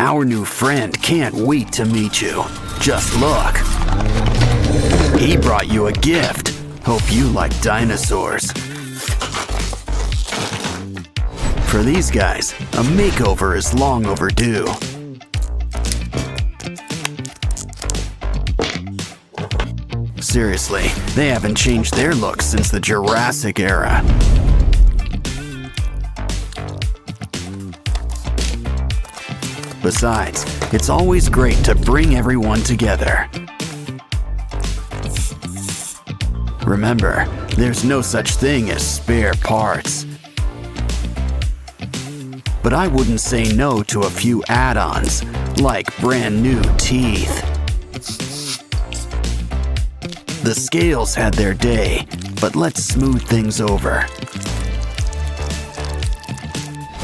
Our new friend can't wait to meet you. Just look. He brought you a gift. Hope you like dinosaurs. For these guys, a makeover is long overdue. Seriously, they haven't changed their looks since the Jurassic era. Besides, it's always great to bring everyone together. Remember, there's no such thing as spare parts. But I wouldn't say no to a few add-ons, like brand new teeth. The scales had their day, but let's smooth things over.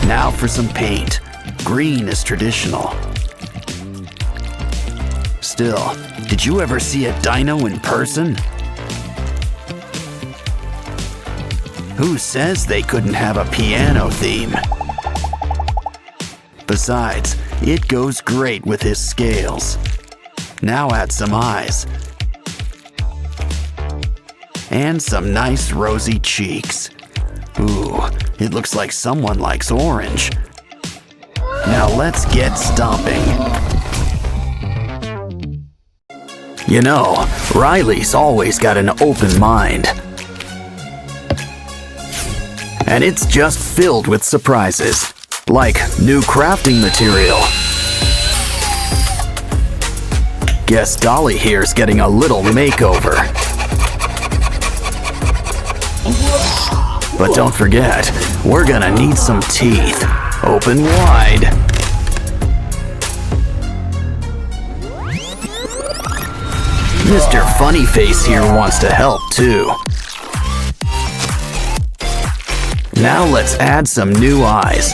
Now for some paint. Green is traditional. Still, did you ever see a dino in person? Who says they couldn't have a piano theme? Besides, it goes great with his scales. Now add some eyes. And some nice rosy cheeks. Ooh, it looks like someone likes orange. Now let's get stomping. You know, Riley's always got an open mind. And it's just filled with surprises, like new crafting material. Guess Dolly here's getting a little makeover. But don't forget, we're gonna need some teeth. Open wide. Mr. Funnyface here wants to help too. Now let's add some new eyes.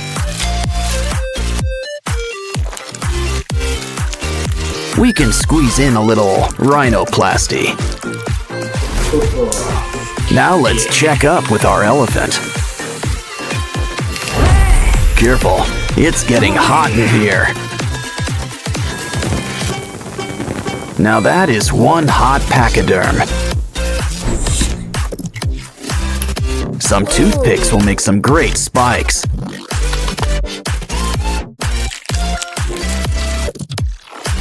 We can squeeze in a little rhinoplasty. Now let's check up with our elephant. Careful, it's getting hot in here. Now that is one hot pachyderm. Some toothpicks will make some great spikes.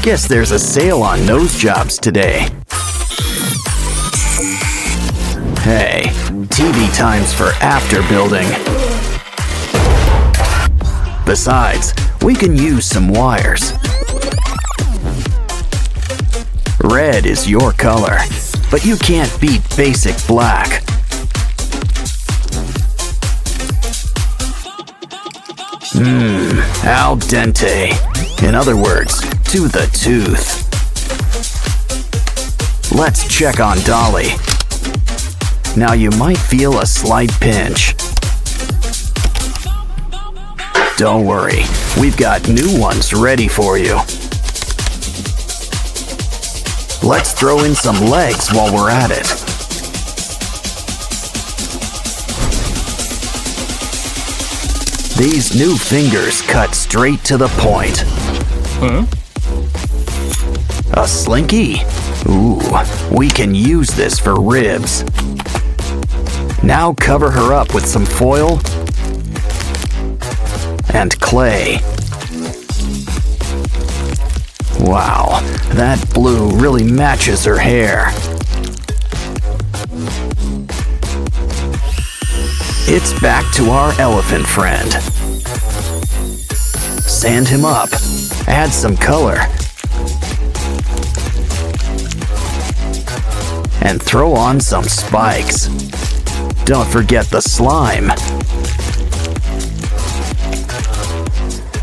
Guess there's a sale on nose jobs today. Hey, TV times for after building. Besides, we can use some wires. Red is your color, but you can't beat basic black. Al dente. In other words, to the tooth. Let's check on Dolly. Now you might feel a slight pinch. Don't worry, we've got new ones ready for you. Let's throw in some legs while we're at it. These new fingers cut straight to the point. A slinky? Ooh, we can use this for ribs. Now cover her up with some foil and clay. Wow, that blue really matches her hair. It's back to our elephant friend. Sand him up, add some color, and throw on some spikes. Don't forget the slime.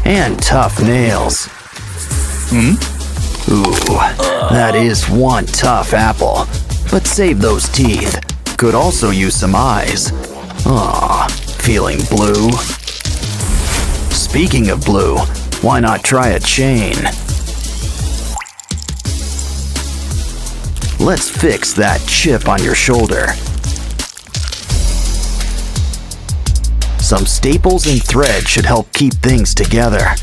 And tough nails. Ooh, that is one tough apple. But save those teeth. Could also use some eyes. Aw, feeling blue? Speaking of blue, why not try a chain? Let's fix that chip on your shoulder. Some staples and thread should help keep things together.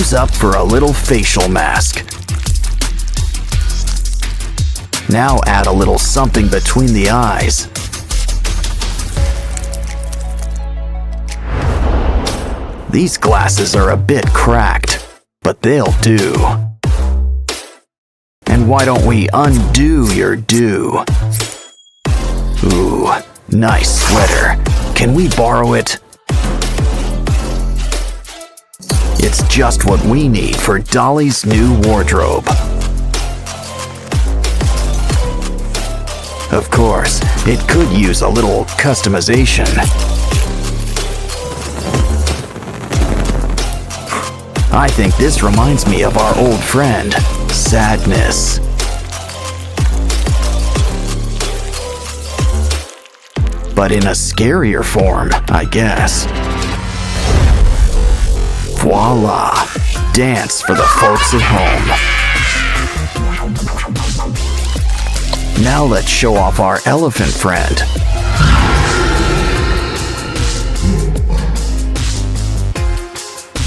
Who's up for a little facial mask? Now add a little something between the eyes. These glasses are a bit cracked, but they'll do. And why don't we undo your do? Ooh, nice sweater. Can we borrow it? It's just what we need for Dolly's new wardrobe. Of course, it could use a little customization. I think this reminds me of our old friend, Sadness. But in a scarier form, I guess. Voila! Dance for the folks at home. Now let's show off our elephant friend.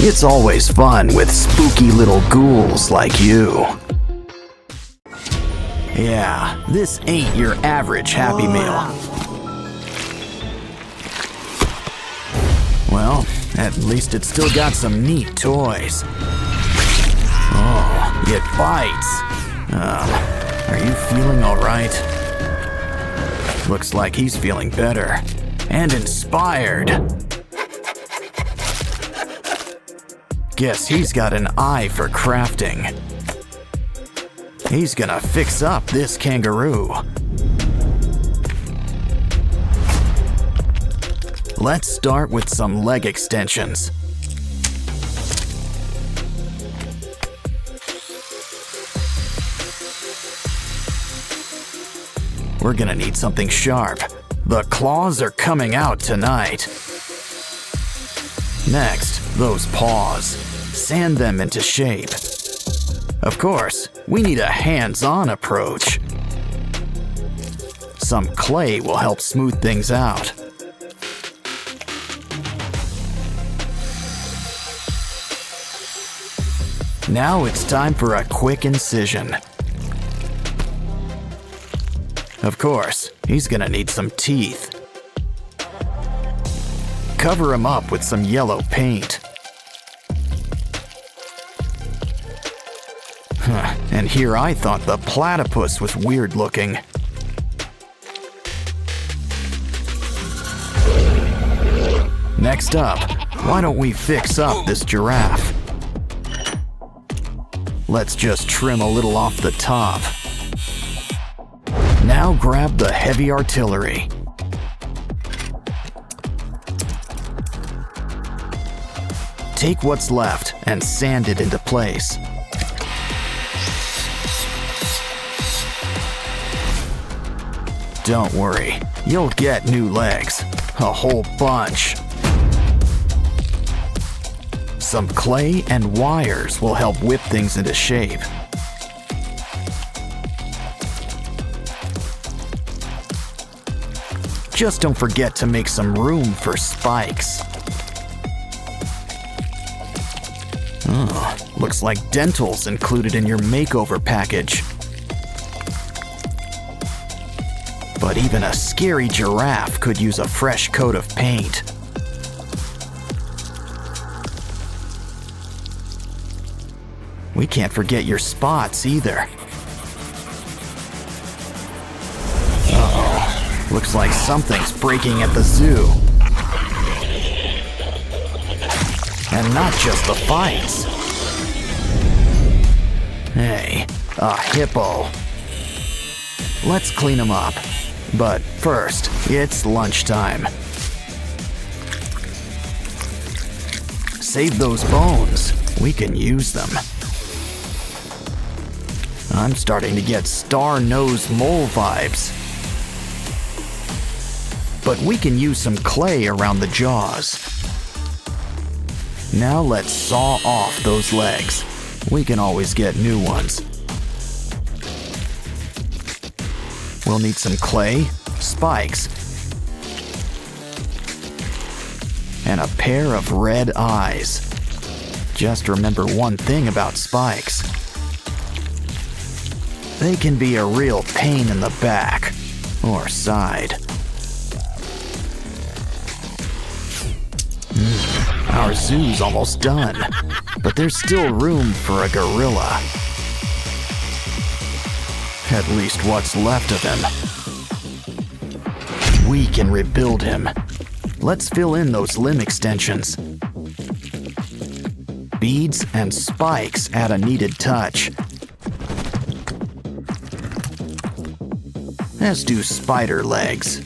It's always fun with spooky little ghouls like you. Yeah, this ain't your average Happy Meal. Well, at least it's still got some neat toys. Oh, it bites. Are you feeling all right? Looks like he's feeling better and inspired. Guess he's got an eye for crafting. He's gonna fix up this kangaroo. Let's start with some leg extensions. We're gonna need something sharp. The claws are coming out tonight. Next, those paws. Sand them into shape. Of course, we need a hands-on approach. Some clay will help smooth things out. Now it's time for a quick incision. Of course, he's gonna need some teeth. Cover him up with some yellow paint. And here I thought the platypus was weird looking. Next up, why don't we fix up this giraffe? Let's just trim a little off the top. Now grab the heavy artillery. Take what's left and sand it into place. Don't worry, you'll get new legs. A whole bunch. Some clay and wires will help whip things into shape. Just don't forget to make some room for spikes. Oh, looks like dental's included in your makeover package. But even a scary giraffe could use a fresh coat of paint. We can't forget your spots either. Uh-oh, looks like something's breaking at the zoo. And not just the fights. Hey, a hippo. Let's clean him up. But first, it's lunchtime. Save those bones. We can use them. I'm starting to get star-nosed mole vibes. But we can use some clay around the jaws. Now let's saw off those legs. We can always get new ones. We'll need some clay, spikes, and a pair of red eyes. Just remember one thing about spikes. They can be a real pain in the back or side. Our zoo's almost done, but there's still room for a gorilla. At least what's left of him. We can rebuild him. Let's fill in those limb extensions. Beads and spikes add a needed touch. As do spider legs.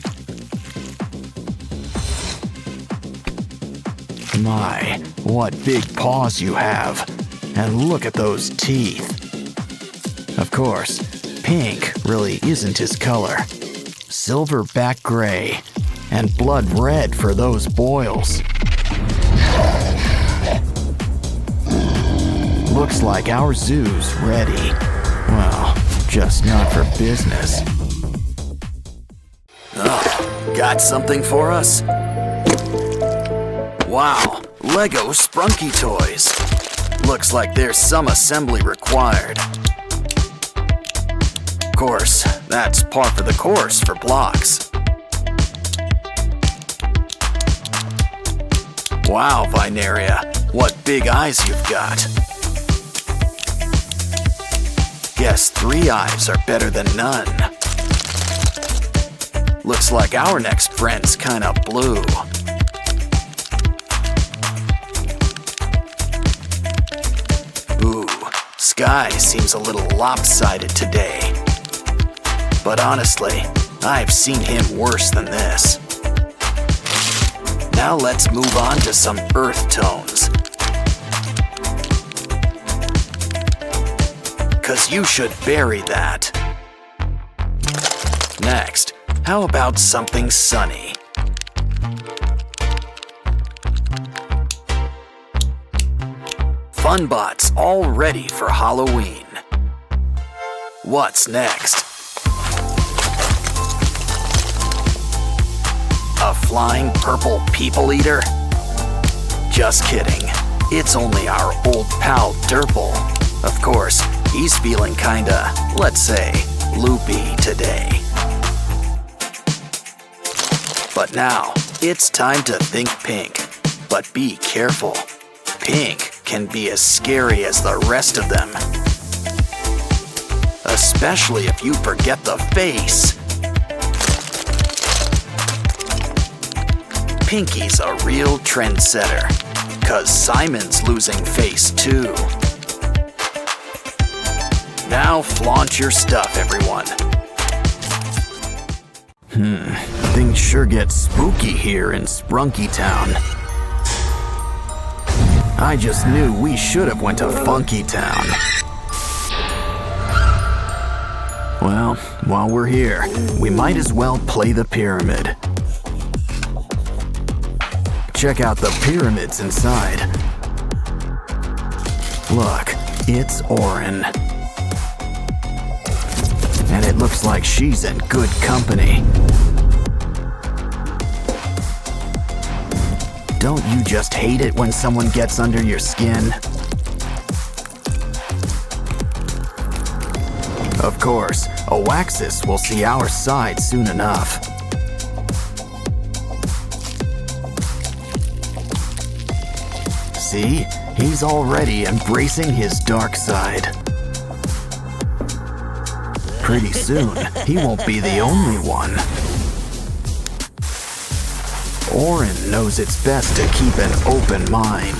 My, what big paws you have. And look at those teeth. Of course, pink really isn't his color. Silverback gray and blood red for those boils. Looks like our zoo's ready. Well, just not for business. Oh, got something for us? Wow, Lego Sprunky toys. Looks like there's some assembly required. Of course, that's par for the course for blocks. Wow, Vinaria, what big eyes you've got. Guess 3 eyes are better than none. Looks like our next friend's kinda blue. Ooh, sky seems a little lopsided today. But honestly, I've seen him worse than this. Now let's move on to some earth tones. 'Cause you should bury that. Next, how about something sunny? Funbots all ready for Halloween. What's next? A flying purple people eater? Just kidding. It's only our old pal Derple. Of course, he's feeling kinda, let's say, loopy today. But now, it's time to think pink. But be careful. Pink can be as scary as the rest of them. Especially if you forget the face. Pinky's a real trendsetter, 'cause Simon's losing face too. Now flaunt your stuff, everyone. Things sure get spooky here in Sprunky Town. I just knew we should have went to Funky Town. Well, while we're here, we might as well play the pyramid. Check out the pyramids inside. Look, it's Orin. And it looks like she's in good company. Don't you just hate it when someone gets under your skin? Of course, Oaxis will see our side soon enough. See? He's already embracing his dark side. Pretty soon, he won't be the only one. Orin knows it's best to keep an open mind.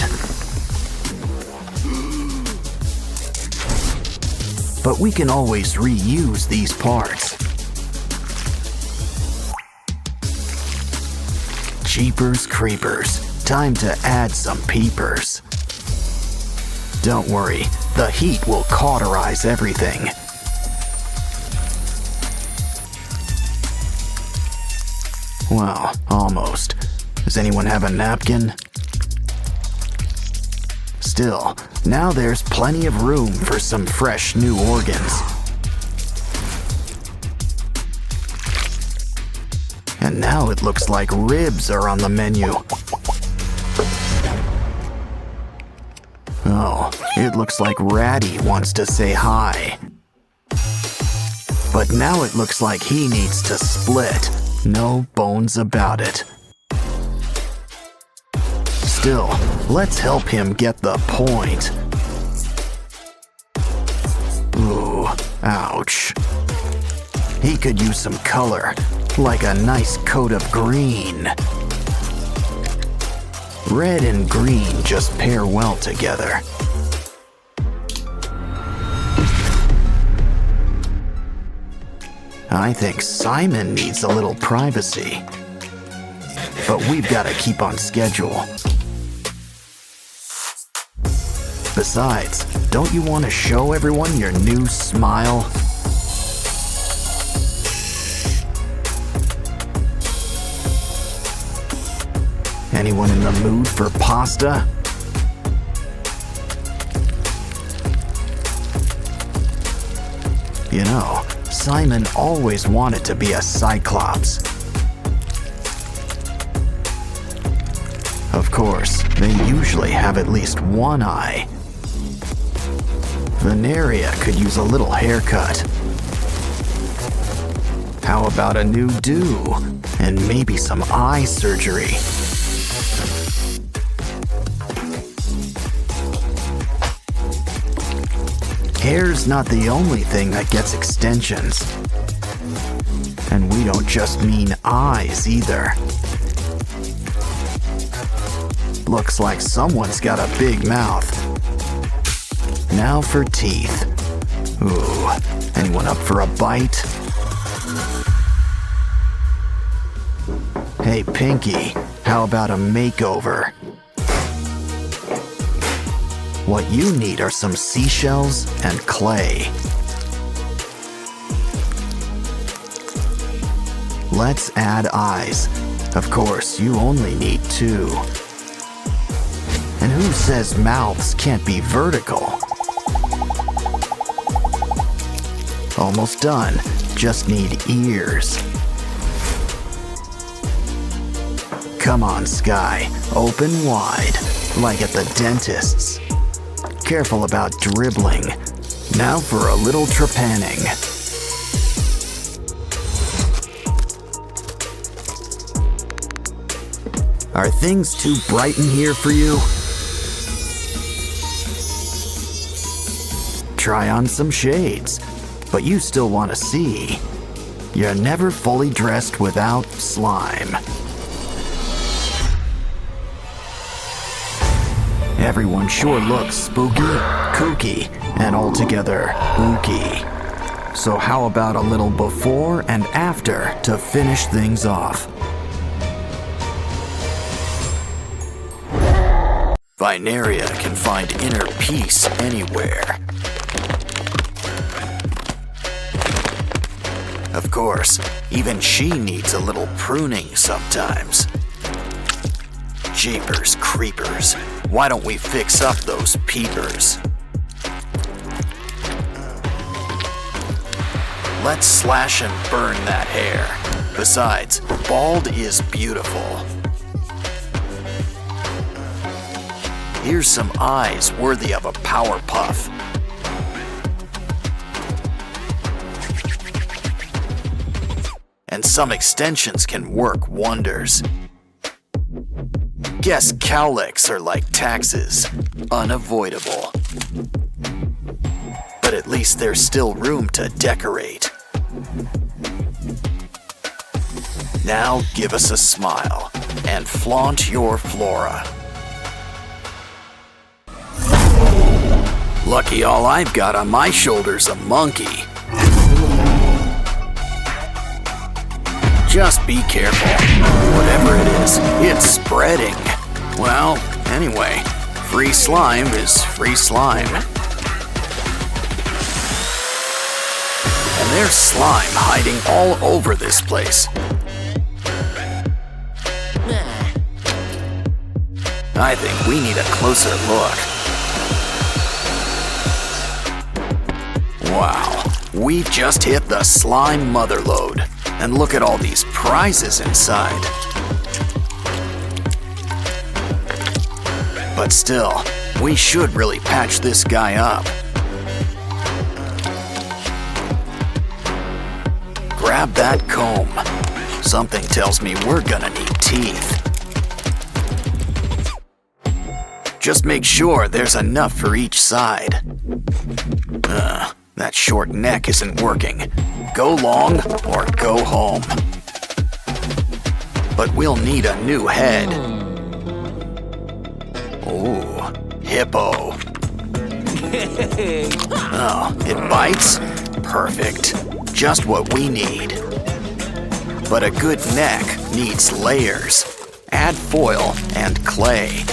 But we can always reuse these parts. Jeepers creepers, time to add some peepers. Don't worry, the heat will cauterize everything. Well, almost. Does anyone have a napkin? Still, now there's plenty of room for some fresh new organs. And now it looks like ribs are on the menu. It looks like Ratty wants to say hi. But now it looks like he needs to split. No bones about it. Still, let's help him get the point. Ooh, ouch. He could use some color, like a nice coat of green. Red and green just pair well together. I think Simon needs a little privacy. But we've got to keep on schedule. Besides, don't you want to show everyone your new smile? Anyone in the mood for pasta? You know, Simon always wanted to be a Cyclops. Of course, they usually have at least one eye. Veneria could use a little haircut. How about a new do? And maybe some eye surgery. Hair's not the only thing that gets extensions. And we don't just mean eyes either. Looks like someone's got a big mouth. Now for teeth. Ooh, anyone up for a bite? Hey, Pinky, how about a makeover? What you need are some seashells and clay. Let's add eyes. Of course, you only need 2. And who says mouths can't be vertical? Almost done. Just need ears. Come on, Sky. Open wide, like at the dentist's. Careful about dribbling. Now for a little trepanning. Are things too bright in here for you? Try on some shades, but you still want to see. You're never fully dressed without slime. Everyone sure looks spooky, kooky, and altogether ooky. So how about a little before and after to finish things off? Veneria can find inner peace anywhere. Of course, even she needs a little pruning sometimes. Jeepers creepers, why don't we fix up those peepers? Let's slash and burn that hair. Besides, bald is beautiful. Here's some eyes worthy of a power puff. And some extensions can work wonders. Guess cowlicks are like taxes, unavoidable. But at least there's still room to decorate. Now give us a smile and flaunt your flora. Lucky all I've got on my shoulder's a monkey. Just be careful. Whatever it is, it's spreading. Well, anyway, free slime is free slime. And there's slime hiding all over this place. I think we need a closer look. Wow, we've just hit the slime motherlode. And look at all these prizes inside. But still, We should really patch this guy up. Grab that comb. Something tells me we're gonna need teeth. Just make sure there's enough for each side. That short neck isn't working. Go long or go home. But we'll need a new head. Ooh, hippo. Oh, it bites? Perfect. Just what we need. But a good neck needs layers. Add foil and clay.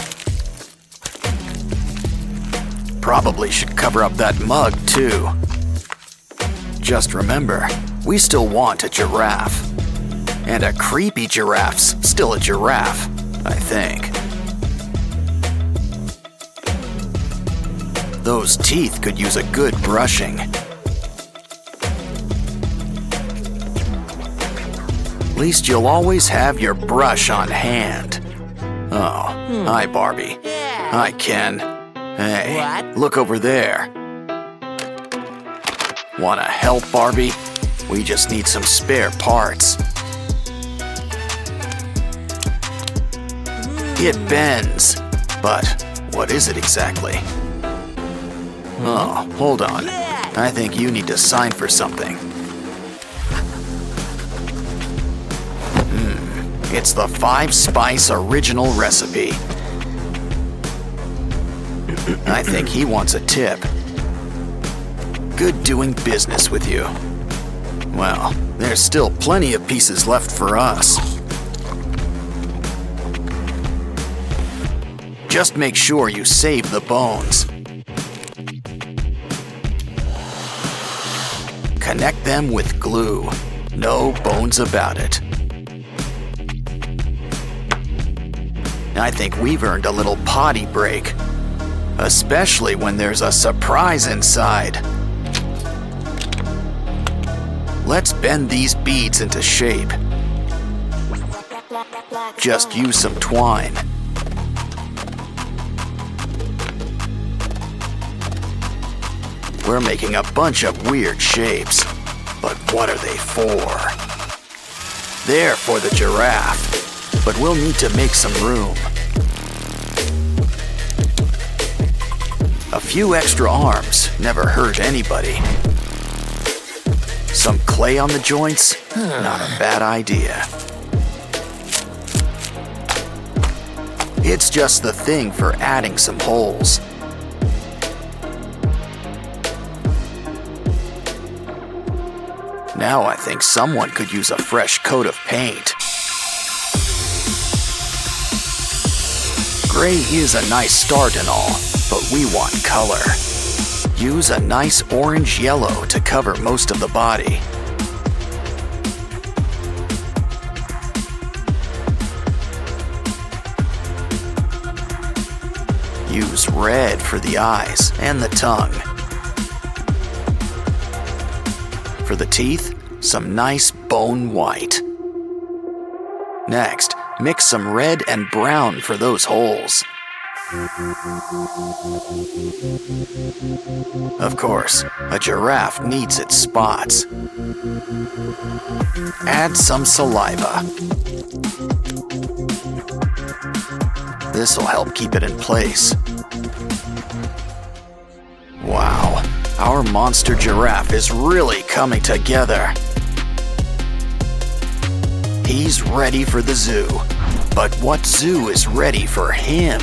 Probably should cover up that mug too. Just remember, we still want a giraffe. And a creepy giraffe's still a giraffe, I think. Those teeth could use a good brushing. At least you'll always have your brush on hand. Oh, hi Barbie. Hi Ken. Hey, look over there. Wanna help, Barbie? We just need some spare parts. It bends, but what is it exactly? Oh, hold on. I think you need to sign for something. It's the 5-spice original recipe. I think he wants a tip. Good doing business with you. Well, there's still plenty of pieces left for us. Just make sure you save the bones. Connect them with glue. No bones about it. I think we've earned a little potty break. Especially when there's a surprise inside. Let's bend these beads into shape. Just use some twine. We're making a bunch of weird shapes, but what are they for? They're for the giraffe, but we'll need to make some room. A few extra arms never hurt anybody. Some clay on the joints? Not a bad idea. It's just the thing for adding some holes. Now I think someone could use a fresh coat of paint. Gray is a nice start and all, but we want color. Use a nice orange-yellow to cover most of the body. Use red for the eyes and the tongue. For the teeth, some nice bone white. Next, mix some red and brown for those holes. Of course, a giraffe needs its spots. Add some saliva. This'll help keep it in place. Wow, our monster giraffe is really coming together. He's ready for the zoo, but what zoo is ready for him?